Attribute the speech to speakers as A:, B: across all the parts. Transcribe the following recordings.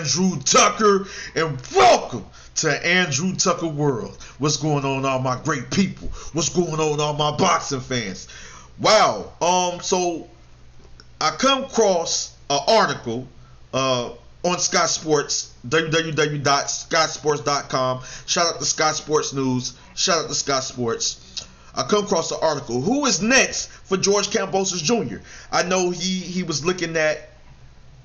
A: Andrew Tucker, and welcome to Andrew Tucker World. What's going on, all my great people? What's going on, all my boxing fans? Wow. So I come across an article on Sky Sports, www.skysports.com. Shout out to Sky Sports News. Shout out to Sky Sports. I come across an article. Who is next for George Kambosos Jr.? I know he was looking at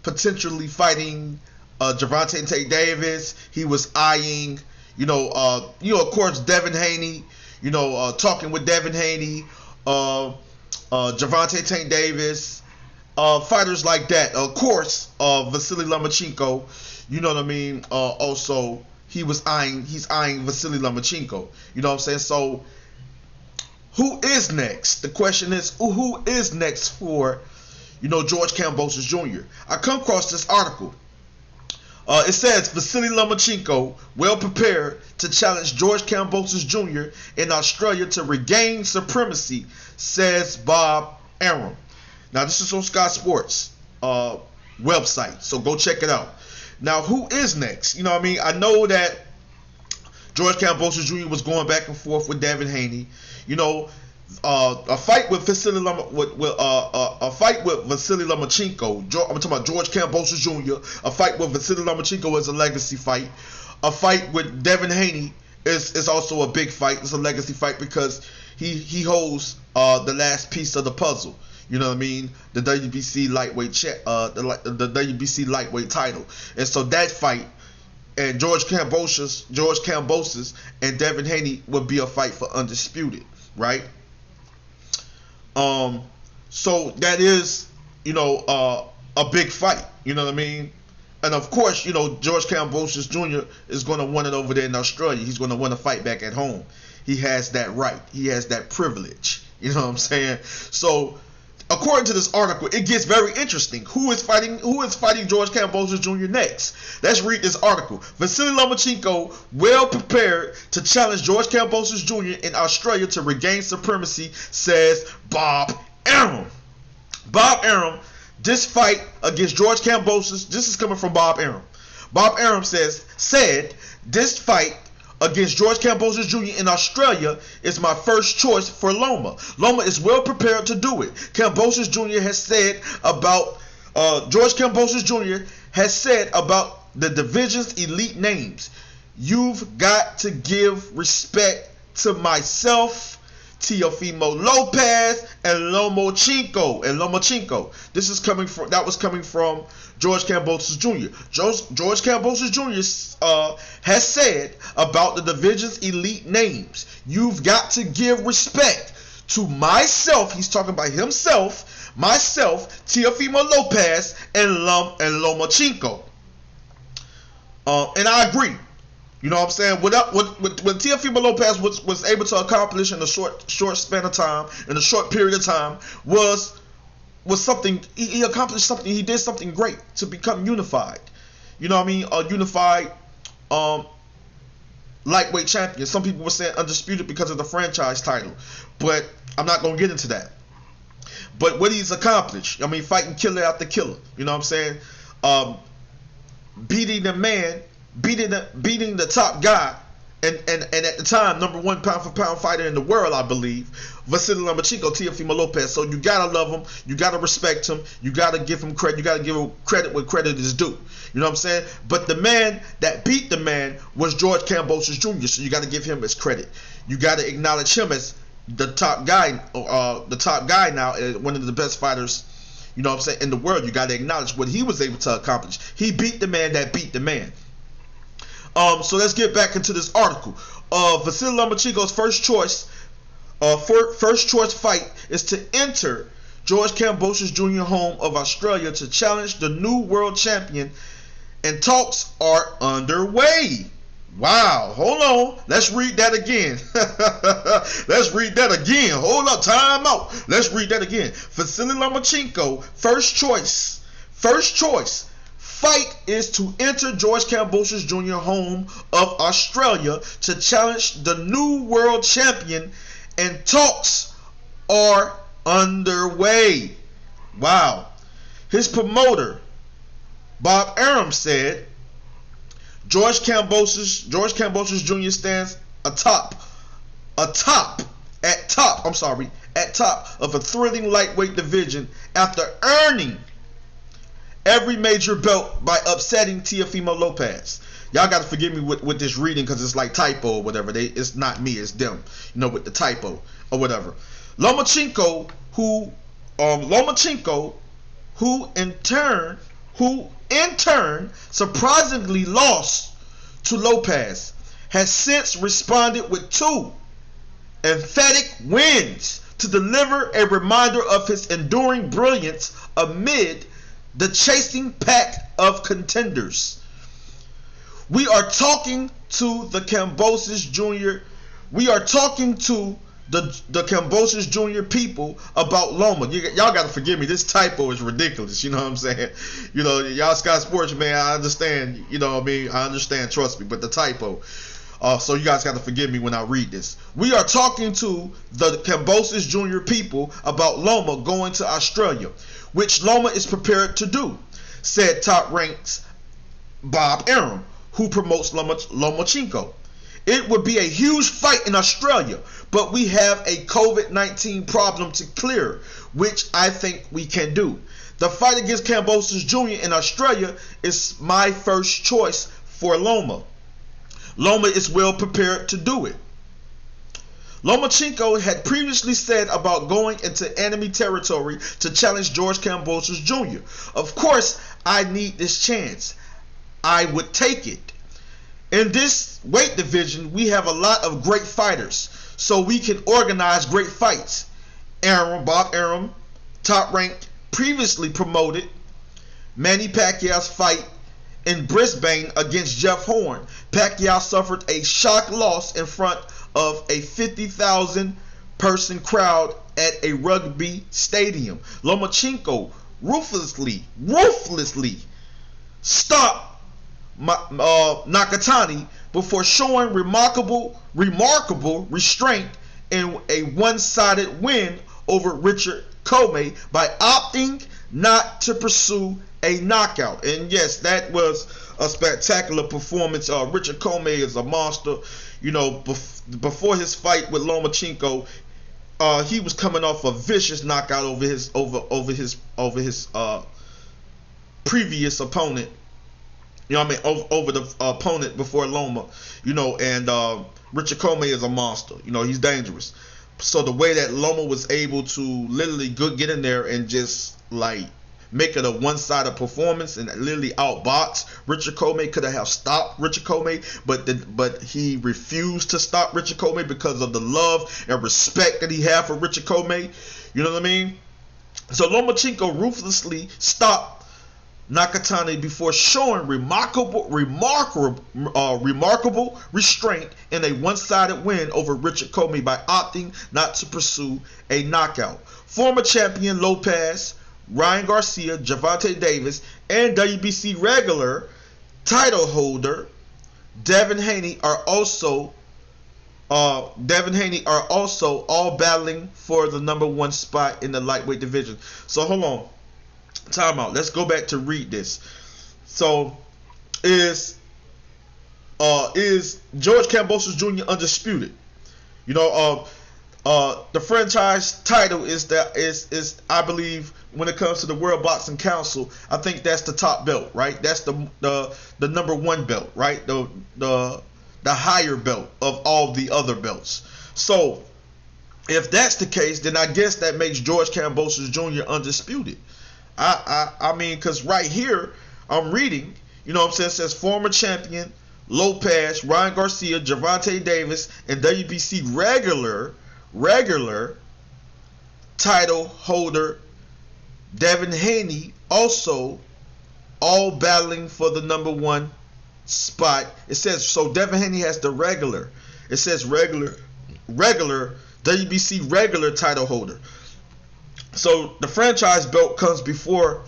A: potentially fighting Gervonta Davis. He was eyeing, of course, Devin Haney. Talking with Devin Haney, Gervonta Davis, fighters like that. Of course, Vasiliy Lomachenko. You know what I mean? Also, he's eyeing Vasiliy Lomachenko. You know what I'm saying? So, who is next? The question is, who is next for, George Kambosos Jr.? I come across this article. It says Vasiliy Lomachenko well prepared to challenge George Kambosos Jr. in Australia to regain supremacy, says Bob Arum. Now, this is on Sky Sports website, so go check it out. Now, who is next? I know that George Kambosos Jr. was going back and forth with Devin Haney. A fight with Vasiliy Lomachenko. I'm talking about George Kambosos Jr. A fight with Vasiliy Lomachenko is a legacy fight. A fight with Devin Haney is also a big fight. It's a legacy fight because he holds the last piece of the puzzle. You know what I mean? The WBC lightweight the WBC lightweight title. And so that fight and George Kambosos and Devin Haney would be a fight for undisputed, right? So that is, a big fight. You know what I mean? And of course, George Kambosos Jr. is going to want it over there in Australia. He's going to want to fight back at home. He has that right. He has that privilege. You know what I'm saying? So, according to this article, it gets very interesting. Who is fighting George Kambosos Jr. next? Let's read this article. Vasiliy Lomachenko well prepared to challenge George Kambosos Jr. in Australia to regain supremacy, says Bob Arum. Bob Arum, this fight against George Kambosos, this is coming from Bob Arum. Bob Arum said this fight against George Kambosos Jr. in Australia is my first choice for Loma. Loma is well prepared to do it. Kambosos Jr. has said about George Kambosos Jr. has said about the division's elite names. You've got to give respect to myself, Teofimo Lopez, and Lomachenko. This is coming from George Kambosos Jr. George Kambosos Jr. Has said about the division's elite names. You've got to give respect to myself. He's talking about himself, Teofimo Lopez, and Lomachenko. And I agree. You know what I'm saying? What Teofimo Lopez was able to accomplish in a short span of time, in a short period of time, was something. He accomplished something. He did something great to become unified. You know what I mean? A unified lightweight champion. Some people were saying undisputed because of the franchise title, but I'm not going to get into that. But what he's accomplished, fighting killer after killer. You know what I'm saying? Beating the top guy, and at the time, number one pound for pound fighter in the world, I believe, Vasiliy Lomachenko, Teofimo Lopez. So you gotta love him, you gotta respect him, you gotta give him credit, you gotta give him credit where credit is due. You know what I'm saying? But the man that beat the man was George Kambosos Jr. So you gotta give him his credit. You gotta acknowledge him as the top guy now, one of the best fighters. You know what I'm saying, in the world. You gotta acknowledge what he was able to accomplish. He beat the man that beat the man. So let's get back into this article. Vasiliy Lomachenko's first choice fight is to enter George Kambosos Jr. home of Australia to challenge the new world champion, and talks are underway. Wow, hold on. Let's read that again. Hold up, time out. Let's read that again. Vasiliy Lomachenko, first choice fight is to enter George Kambosos Jr. home of Australia to challenge the new world champion, and talks are underway. Wow. His promoter, Bob Arum, said George Kambosos Jr. stands atop of a thrilling lightweight division after earning every major belt by upsetting Teofimo Lopez. Y'all got to forgive me with this reading because it's like typo or whatever. It's not me, it's them. With the typo or whatever. Lomachenko, who in turn surprisingly lost to Lopez, has since responded with 2 emphatic wins to deliver a reminder of his enduring brilliance amid the chasing pack of contenders. We are talking to the Kambosos Jr. We are talking to the Kambosos Jr. people about Loma. Y'all got to forgive me. This typo is ridiculous. You know what I'm saying? Y'all Sky Sports, man, I understand. You know what I mean? I understand, trust me. But the typo. So you guys got to forgive me when I read this. We are talking to the Kambosos Jr. people about Loma going to Australia, which Loma is prepared to do, said top ranks Bob Arum, who promotes Lomachenko. It would be a huge fight in Australia, but we have a COVID-19 problem to clear, which I think we can do. The fight against Kambosos Jr. in Australia is my first choice for Loma. Loma is well prepared to do it. Lomachenko had previously said about going into enemy territory to challenge George Kambosos Jr. Of course, I need this chance. I would take it. In this weight division, we have a lot of great fighters, so we can organize great fights. Bob Arum, top ranked, previously promoted Manny Pacquiao's fight in Brisbane against Jeff Horn. Pacquiao suffered a shock loss in front of a 50,000 person crowd at a rugby stadium. Lomachenko ruthlessly stopped Nakatani before showing remarkable restraint in a one-sided win over Richard Comey by opting not to pursue a knockout. And yes, that was a spectacular performance. Richard Comey is a monster. Before his fight with Lomachenko, he was coming off a vicious knockout over his previous opponent. Over the opponent before Loma. And Richard Comey is a monster. He's dangerous. So the way that Loma was able to literally get in there and just like make it a one-sided performance and literally outbox Richard Comey, could have stopped Richard Comey, but he refused to stop Richard Comey because of the love and respect that he had for Richard Comey. You know what I mean? So Lomachenko ruthlessly stopped Nakatani before showing remarkable restraint in a one-sided win over Richard Comey by opting not to pursue a knockout. Former champion Lopez, Ryan Garcia, Gervonta Davis, and WBC regular title holder Devin Haney are also all battling for the #1 spot in the lightweight division. So hold on. Time out. Let's go back to read this. So is George Kambosos Jr. undisputed? The franchise title is I believe, when it comes to the World Boxing Council, I think that's the top belt, right? That's the #1 belt, right? The higher belt of all the other belts. So if that's the case, then I guess that makes George Kambosos Jr. undisputed. I mean, because right here I'm reading, it says former champion Lopez, Ryan Garcia, Gervonta Davis, and WBC regular title holder Devin Haney also all battling for the #1 spot. It says, so Devin Haney has the regular. It says regular WBC regular title holder. So the franchise belt comes before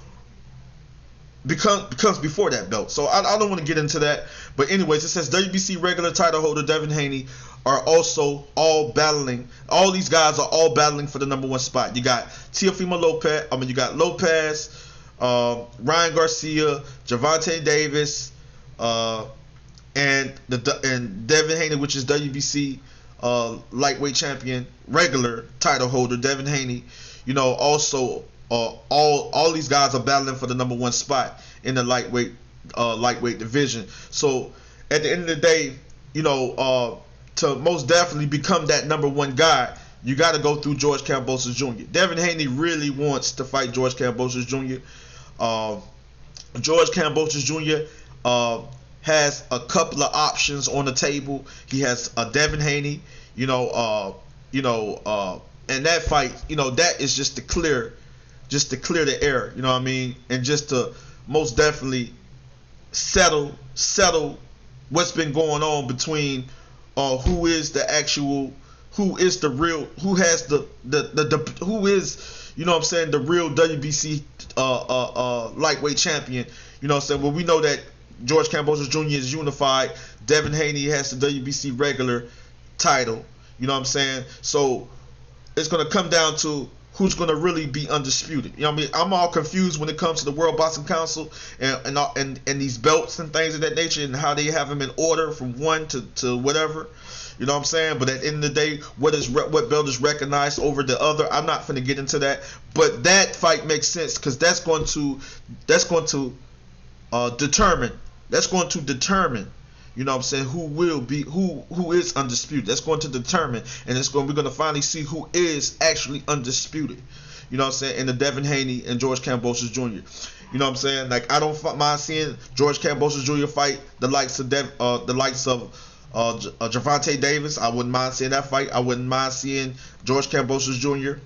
A: that belt. So I don't want to get into that. But anyways, it says WBC regular title holder Devin Haney are also all battling. All these guys are all battling for the #1 spot. You got Teofimo Lopez. You got Lopez, Ryan Garcia, Gervonta Davis, and Devin Haney, which is WBC lightweight champion, regular title holder, Devin Haney. Also all these guys are battling for the #1 spot in the lightweight division. So at the end of the day, to most definitely become that #1 guy, you got to go through George Kambosos Jr. Devin Haney really wants to fight George Kambosos Jr. George Kambosos Jr. Has a couple of options on the table. He has Devin Haney, and that fight, that is just to clear the air, and just to most definitely settle what's been going on between who is the real WBC lightweight champion. Well, we know that George Kambosos Jr. is unified. Devin Haney has the WBC regular title. So it's going to come down to who's going to really be undisputed. I'm all confused when it comes to the World Boxing Council and these belts and things of that nature, and how they have them in order from one to whatever. But at the end of the day, what belt is recognized over the other? I'm not going to get into that. But that fight makes sense, because that's going to determine, who is undisputed. That's going to determine, and we're going to finally see who is actually undisputed. In the Devin Haney and George Kambosos Jr. Like, I don't mind seeing George Kambosos Jr. fight the likes of Gervonta Davis. I wouldn't mind seeing that fight. I wouldn't mind seeing George Kambosos Jr.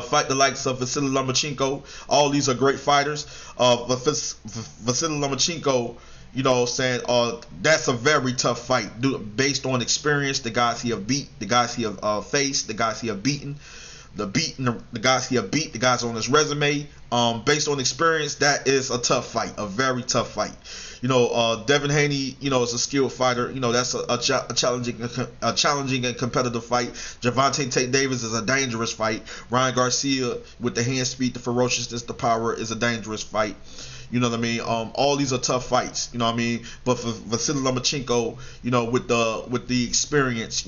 A: Fight the likes of Vasiliy Lomachenko. All these are great fighters. Vasiliy Lomachenko, that's a very tough fight, based on experience, the guys he have beat, the guys he have faced, the guys he have beaten, the guys he have beat, the guys on his resume. Based on experience, that is a tough fight, a very tough fight. Devin Haney, is a skilled fighter. That's a challenging and competitive fight. Gervonta Davis is a dangerous fight. Ryan Garcia, with the hand speed, the ferociousness, the power, is a dangerous fight. All these are tough fights. But for Vasiliy Lomachenko, with the experience,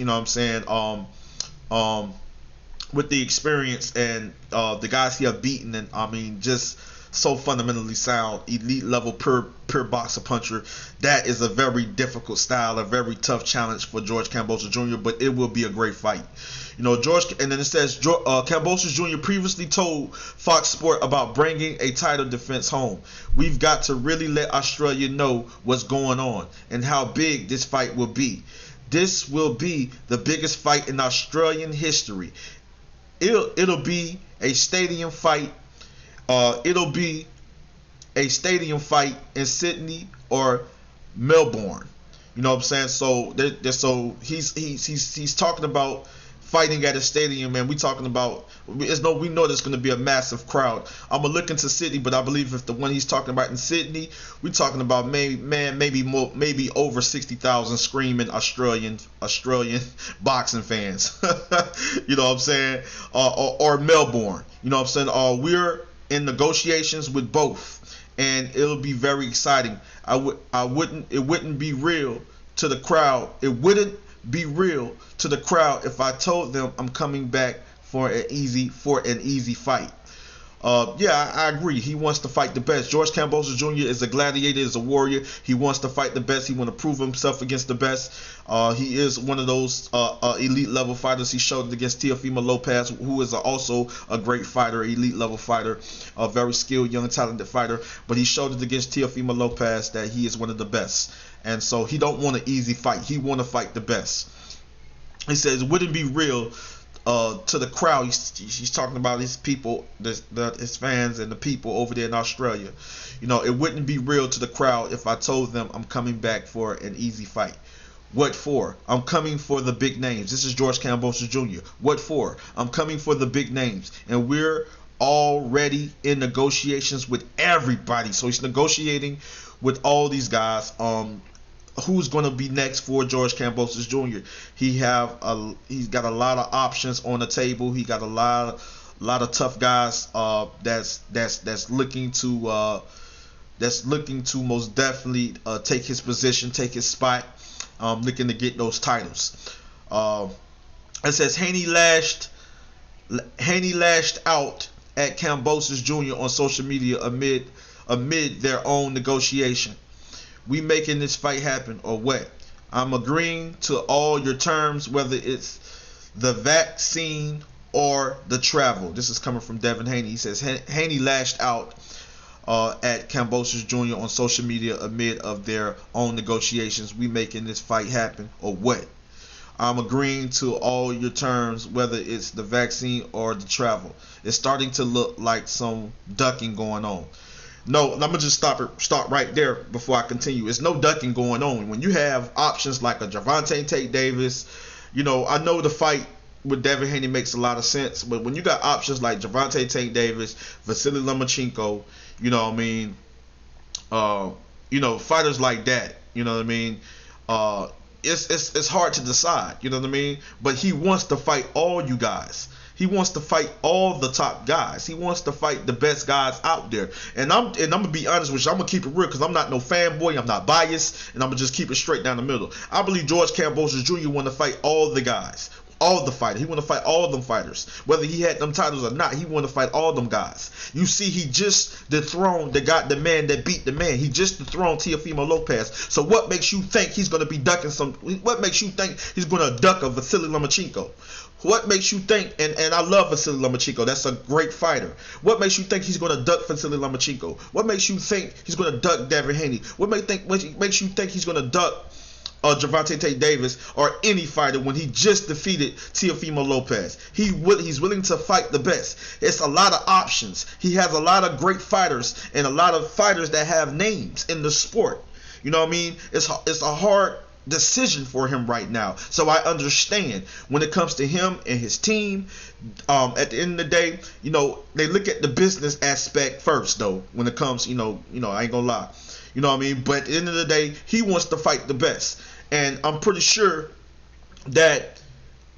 A: with the experience and the guys he have beaten, and just so fundamentally sound, elite level, pure boxer puncher. That is a very difficult style, a very tough challenge for George Kambosos Jr. But it will be a great fight. George, and then it says Kambosos Jr. previously told Fox Sport about bringing a title defense home. We've got to really let Australia know what's going on and how big this fight will be. This will be the biggest fight in Australian history. It'll be a stadium fight. It'll be a stadium fight in Sydney or Melbourne. So he's talking about fighting at a stadium, and we know there's going to be a massive crowd. I'm gonna look into Sydney, but I believe if the one he's talking about in Sydney, we're talking about maybe over 60,000 screaming Australian boxing fans. Or Melbourne. We're in negotiations with both, and it'll be very exciting. It wouldn't be real to the crowd. It wouldn't be real to the crowd if I told them I'm coming back for an easy fight. I agree. He wants to fight the best. George Kambosos Jr. is a gladiator, is a warrior. He wants to fight the best. He wants to prove himself against the best. He is one of those elite level fighters. He showed it against Teofimo Lopez, who is also a great fighter, elite level fighter, a very skilled, young, talented fighter. But he showed it against Teofimo Lopez that he is one of the best. And so he don't want an easy fight. He want to fight the best. He says it wouldn't be real to the crowd. He's talking about his people, his fans and the people over there in Australia. It wouldn't be real to the crowd if I told them I'm coming back for an easy fight. What for? I'm coming for the big names. This is George Kambosos Jr. What for? I'm coming for the big names. And we're already in negotiations with everybody. So he's negotiating with all these guys. Who's going to be next for George Kambosos Jr.? He's got a lot of options on the table. He got a lot of tough guys that's looking to that's looking to most definitely take his position, take his spot, looking to get those titles. Uh, it says Haney lashed out at Kambosos Jr. on social media amid their own negotiation. We making this fight happen or what? I'm agreeing to all your terms, whether it's the vaccine or the travel. This is coming from Devin Haney. He says Haney lashed out at Kambosos Jr. on social media amid of their own negotiations. We making this fight happen or what? I'm agreeing to all your terms, whether it's the vaccine or the travel. It's starting to look like some ducking going on. No, I'm gonna just stop right there before I continue. It's no ducking going on. When you have options like a Gervonta Tate Davis, I know the fight with Devin Haney makes a lot of sense, but when you got options like Gervonta Tate Davis, Vasiliy Lomachenko, fighters like that, it's hard to decide, But he wants to fight all you guys. He wants to fight all the top guys. He wants to fight the best guys out there. And I'm gonna be honest with you. I'm gonna keep it real because I'm not no fanboy. I'm not biased, and I'm gonna just keep it straight down the middle. I believe George Kambosos Jr. want to fight all the guys, all the fighters. He want to fight all them fighters, whether he had them titles or not. He want to fight all them guys. You see, he just dethroned the man that beat the man. He just dethroned Teofimo Lopez. So what makes you think he's gonna be ducking some? What makes you think he's gonna duck a Vasiliy Lomachenko? What makes you think, and I love Vasiliy Lomachenko, that's a great fighter. What makes you think he's going to duck Vasiliy Lomachenko? What makes you think he's going to duck Devin Haney? What makes you think he's going to duck Gervonta Tate Davis or any fighter when he just defeated Teofimo Lopez? He's willing to fight the best. It's a lot of options. He has a lot of great fighters and a lot of fighters that have names in the sport. You know what I mean? It's a hard decision for him right now. So I understand when it comes to him and his team. At the end of the day, they look at the business aspect first, though. When it comes, I ain't gonna lie. You know what I mean? But at the end of the day, he wants to fight the best, and I'm pretty sure that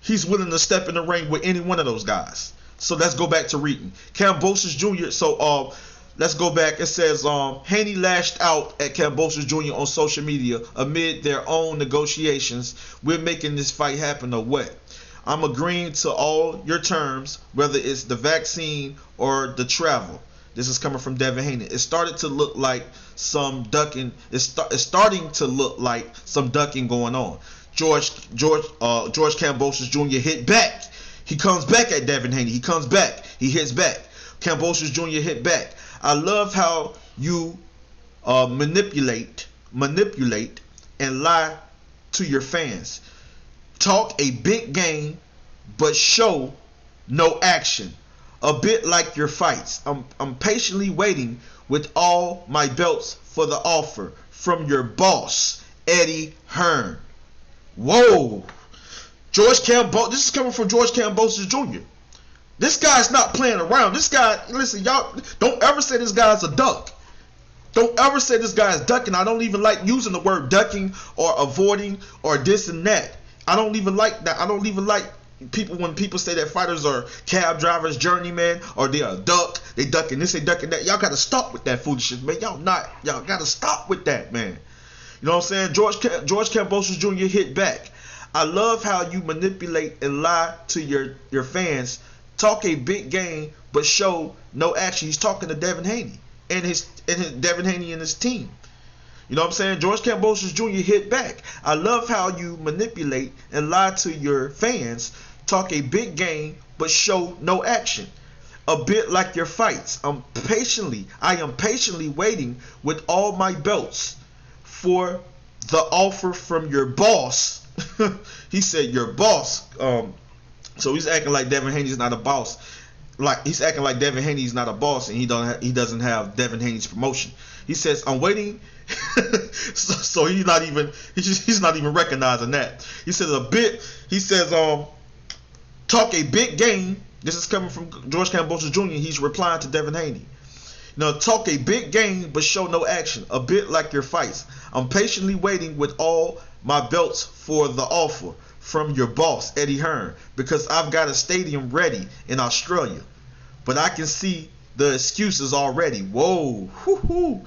A: he's willing to step in the ring with any one of those guys. So let's go back to reading Kambosos Jr. So let's go back. It says Haney lashed out at Kambosos Jr. on social media amid their own negotiations. We're making this fight happen or what? I'm agreeing to all your terms, whether it's the vaccine or the travel. This is coming from Devin Haney. It started to look like some ducking. It's starting to look like some ducking going on. George Kambosos Jr. hit back. He comes back at Devin Haney. He comes back. He hits back. Kambosos Jr. hit back. I love how you manipulate and lie to your fans. Talk a big game, but show no action. A bit like your fights. I'm patiently waiting with all my belts for the offer from your boss, Eddie Hearn. Whoa. This is coming from George Kambosos Jr. This guy's not playing around. This guy, listen, y'all, don't ever say this guy's a duck. Don't ever say this guy is ducking. I don't even like using the word ducking or avoiding or this and that. I don't even like that. I don't even like when people say that fighters are cab drivers, journeymen, or they are a duck. They ducking this, they ducking that. Y'all got to stop with that foolishness, man. Y'all got to stop with that, man. You know what I'm saying? George Kambosos Jr. hit back. I love how you manipulate and lie to your fans. Talk a big game, but show no action. He's talking to Devin Haney and his Devin Haney and his team. You know what I'm saying? George Kambosos Jr. hit back. I love how you manipulate and lie to your fans. Talk a big game, but show no action. A bit like your fights. I am patiently waiting with all my belts for the offer from your boss. He said your boss. So he's acting like Devin Haney's not a boss. Like he's acting like Devin Haney's not a boss, and he doesn't have Devin Haney's promotion. He says, "I'm waiting." so he's not even recognizing that. He says talk a big game. This is coming from George Kambosos Jr. He's replying to Devin Haney. Talk a big game, but show no action. A bit like your fights. I'm patiently waiting with all my belts for the offer from your boss, Eddie Hearn, because I've got a stadium ready in Australia. But I can see the excuses already. Whoa. Whoo-hoo.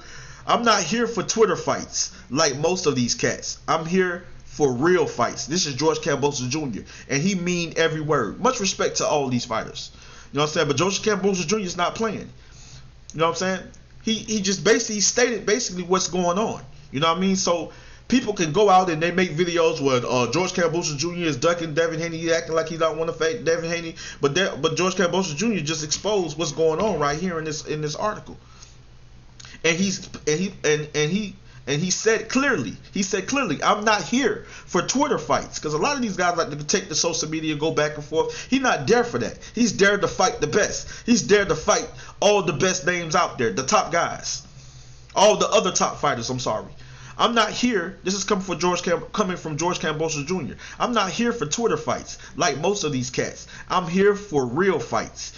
A: I'm not here for Twitter fights like most of these cats. I'm here for real fights. This is George Kambosos Jr. and he mean every word. Much respect to all these fighters. You know what I'm saying? But George Kambosos Jr. is not playing. You know what I'm saying? He just basically stated what's going on. You know what I mean? So people can go out and they make videos where George Kambosos Jr. is ducking Devin Haney, he acting like he don't want to fight Devin Haney, but George Kambosos Jr. just exposed what's going on right here in this article. And he said clearly, I'm not here for Twitter fights, because a lot of these guys like to take the social media and go back and forth. He's not there for that. He's there to fight the best. He's there to fight all the best names out there, the top guys, all the other top fighters. I'm sorry. I'm not here. This is coming from George Kambosos Jr. I'm not here for Twitter fights like most of these cats. I'm here for real fights.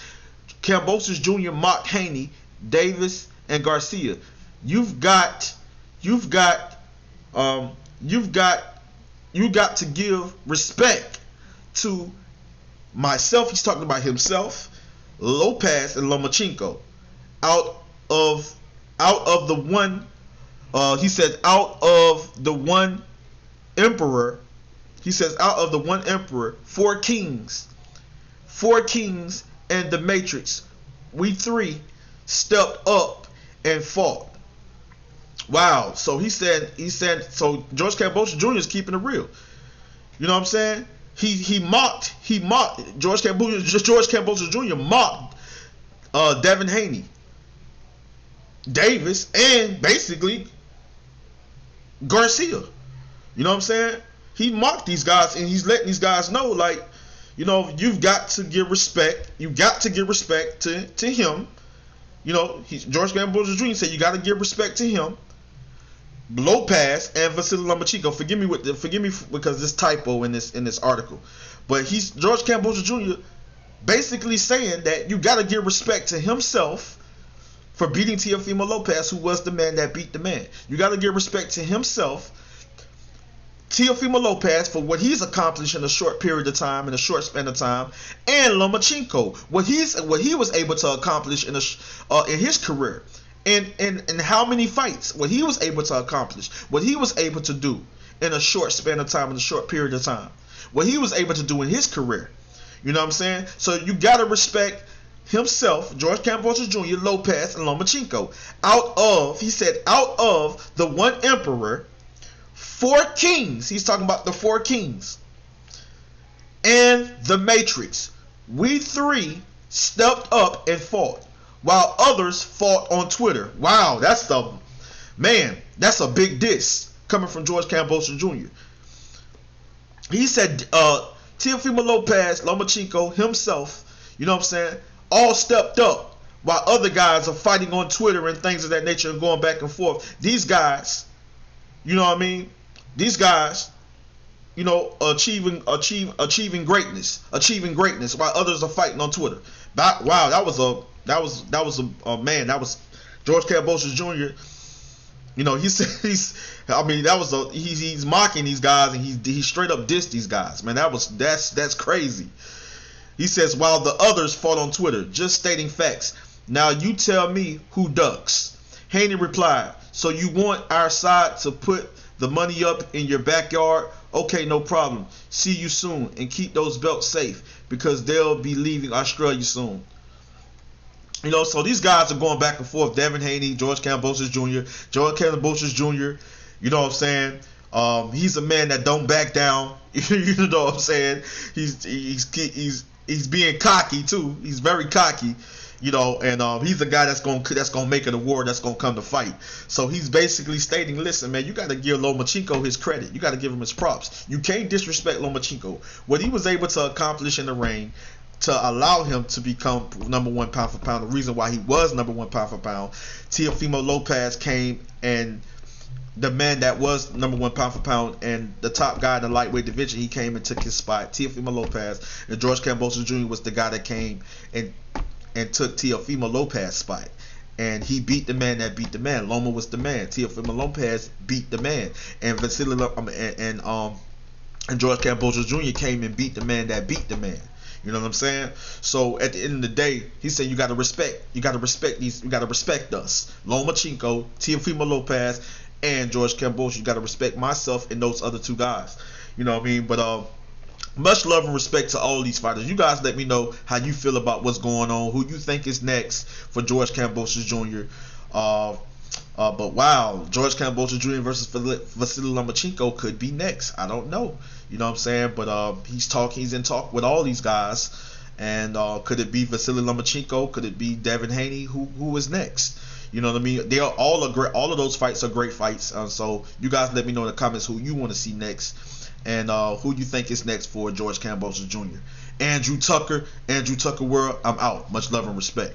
A: Kambosos Jr. mocked Haney, Davis, and Garcia. You've got to give respect to myself. He's talking about himself, Lopez and Lomachenko. Out of the one, he said out of the one emperor. He says out of the one emperor, four kings, and the Matrix. We three stepped up and fought. Wow. So he said so George Kambosos Jr. is keeping it real. You know what I'm saying? He mocked George Kambosos Jr. mocked Devin Haney, Davis, and basically Garcia. You know what I'm saying? He mocked these guys and he's letting these guys know, like, you know, you've got to give respect. You got to give respect to him. You know, George Kambosos Jr. said you got to give respect to him, Lopez, and Vasiliy Lomachenko. Forgive me because this typo in this article, but he's George Kambosos Jr. basically saying that you got to give respect to himself for beating Teofimo Lopez, who was the man that beat the man. You got to give respect to himself, Teofimo Lopez, for what he's accomplished in a short period of time, in a short span of time, and Lomachenko, what he was able to accomplish in his career, and how many fights, what he was able to accomplish, what he was able to do in a short span of time, in a short period of time, what he was able to do in his career. You know what I'm saying? So you got to respect himself, George Kambosos Jr., Lopez, and Lomachenko. Out of the one emperor, four kings. He's talking about the four kings and the Matrix. We three stepped up and fought, while others fought on Twitter. Wow, that's a big diss coming from George Kambosos Jr. He said Teofimo Lopez, Lomachenko, himself, you know what I'm saying, all stepped up, while other guys are fighting on Twitter and things of that nature and going back and forth. These guys, you know what I mean? These guys, you know, achieving greatness, while others are fighting on Twitter. Wow, that was George Kambosos Jr. You know, he's mocking these guys, and he straight up dissed these guys. Man, that's crazy. He says, while the others fought on Twitter, just stating facts. Now you tell me who ducks. Haney replied, so you want our side to put the money up in your backyard? Okay, no problem. See you soon, and keep those belts safe, because they'll be leaving Australia soon. You know, so these guys are going back and forth. Devin Haney, George Kambosos Jr., you know what I'm saying? He's a man that don't back down. You know what I'm saying? He's being cocky too. He's very cocky, you know, and he's a guy that's gonna make it a war, that's gonna come to fight. So he's basically stating, listen, man, you got to give Lomachenko his credit. You got to give him his props. You can't disrespect Lomachenko. What he was able to accomplish in the ring to allow him to become number one pound for pound, the reason why he was number one pound for pound. Teofimo Lopez came, and the man that was number one pound for pound and the top guy in the lightweight division, he came and took his spot. Teofimo Lopez, and George Kambosos Jr. was the guy that came and took Teofimo Lopez's spot. And he beat the man that beat the man. Loma was the man. Teofimo Lopez beat the man. And Vasiliy and George Kambosos Jr. came and beat the man that beat the man. You know what I'm saying? So at the end of the day, he said you gotta respect these, you gotta respect us. Lomachenko, Teofimo Lopez, and George Kambosos. You gotta respect myself and those other two guys. You know what I mean? But much love and respect to all these fighters. You guys let me know how you feel about what's going on, who you think is next for George Kambosos Jr. But wow, George Kambosos Jr. versus Vasiliy Lomachenko could be next. I don't know. You know what I'm saying? But he's in talk with all these guys. And could it be Vasiliy Lomachenko? Could it be Devin Haney? Who is next? You know what I mean? They are all all of those fights are great fights. So you guys let me know in the comments who you want to see next, and who you think is next for George Kambosos Jr. Andrew Tucker World, I'm out. Much love and respect.